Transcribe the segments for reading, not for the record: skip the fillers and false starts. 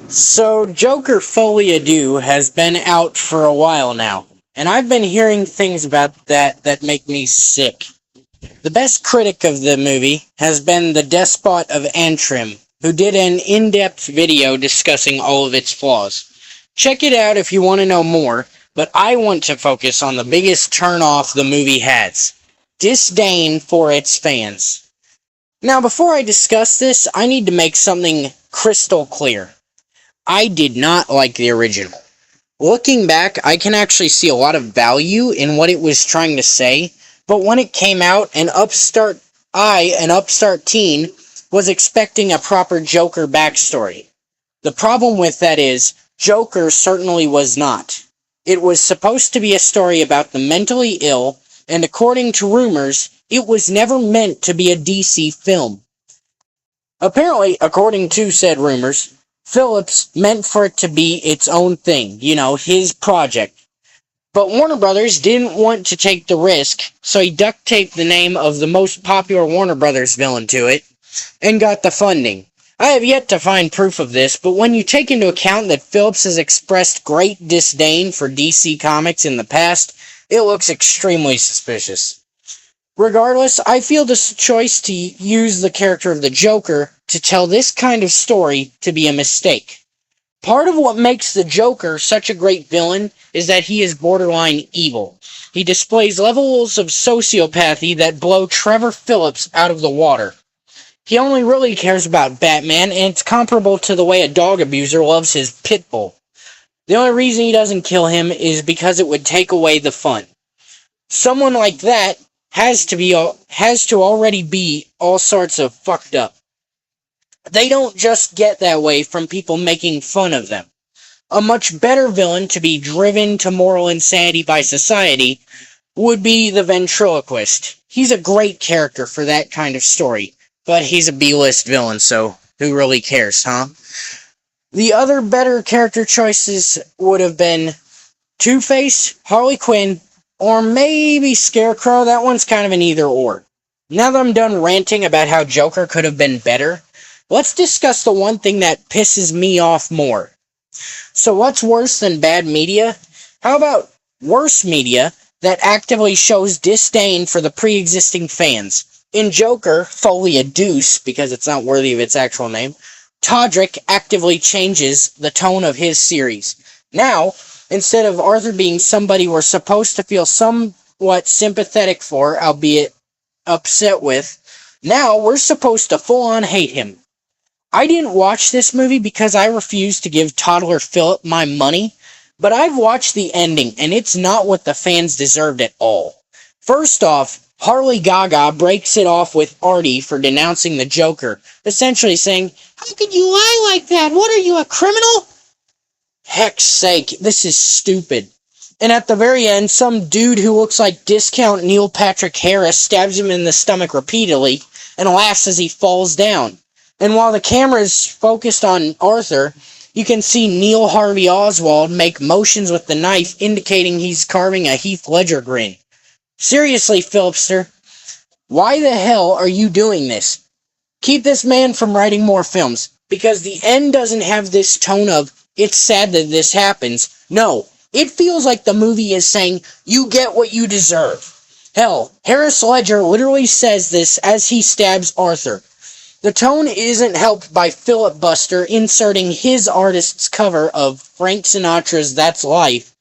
So, Joker Folie has been out for a while now, and I've been hearing things about that make me sick. The best critic of the movie has been the Despot of Antrim, who did an in-depth video discussing all of its flaws. Check it out if you want to know more, but I want to focus on the biggest turn-off the movie has: disdain for its fans. Now, before I discuss this, I need to make something crystal clear. I did not like the original. Looking back, I can actually see a lot of value in what it was trying to say, but when it came out, an upstart teen, was expecting a proper Joker backstory. The problem with that is, Joker certainly was not. It was supposed to be a story about the mentally ill, and according to rumors, it was never meant to be a DC film. Apparently, according to said rumors, Phillips meant for it to be its own thing, his project. But Warner Brothers didn't want to take the risk, so he duct taped the name of the most popular Warner Brothers villain to it, and got the funding. I have yet to find proof of this, but when you take into account that Phillips has expressed great disdain for DC Comics in the past, it looks extremely suspicious. Regardless, I feel this choice to use the character of the Joker to tell this kind of story to be a mistake. Part of what makes the Joker such a great villain is that he is borderline evil. He displays levels of sociopathy that blow Trevor Phillips out of the water. He only really cares about Batman, and it's comparable to the way a dog abuser loves his pit bull. The only reason he doesn't kill him is because it would take away the fun. Someone like that has to already be all sorts of fucked up. They don't just get that way from people making fun of them. A much better villain to be driven to moral insanity by society would be the ventriloquist. He's a great character for that kind of story, but he's a B-list villain, so who really cares, huh? The other better character choices would have been Two-Face, Harley Quinn, or maybe Scarecrow. That one's kind of an either-or. Now that I'm done ranting about how Joker could have been better, let's discuss the one thing that pisses me off more. So what's worse than bad media? How about worse media that actively shows disdain for the pre-existing fans? In Joker, Folie Deuce, because it's not worthy of its actual name, Todrick actively changes the tone of his series. Now, instead of Arthur being somebody we're supposed to feel somewhat sympathetic for, albeit upset with, now we're supposed to full-on hate him. I didn't watch this movie because I refuse to give Toddler Philip my money, but I've watched the ending, and it's not what the fans deserved at all. First off, Harley Gaga breaks it off with Artie for denouncing the Joker, essentially saying, "How could you lie like that? What are you, a criminal?" Heck's sake, this is stupid. And at the very end, some dude who looks like discount Neil Patrick Harris stabs him in the stomach repeatedly and laughs as he falls down. And while the camera is focused on Arthur, you can see Neil Harvey Oswald make motions with the knife indicating he's carving a Heath Ledger grin. Seriously, Phillipster, why the hell are you doing this? Keep this man from writing more films, because the end doesn't have this tone of, "It's sad that this happens." No, it feels like the movie is saying, "You get what you deserve." Hell, Harris Ledger literally says this as he stabs Arthur. The tone isn't helped by Philip Buster inserting his artist's cover of Frank Sinatra's That's Life.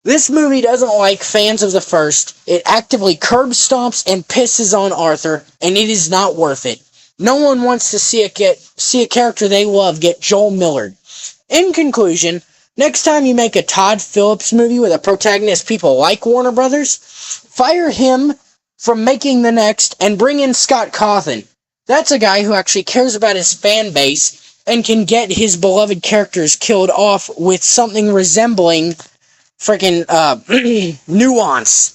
This movie doesn't like fans of the first. It actively curb stomps and pisses on Arthur, and it is not worth it. No one wants to see a character they love get Joel Millered. In conclusion, next time you make a Todd Phillips movie with a protagonist people like Warner Brothers, fire him from making the next and bring in Scott Cawthon. That's a guy who actually cares about his fan base and can get his beloved characters killed off with something resembling freaking nuance.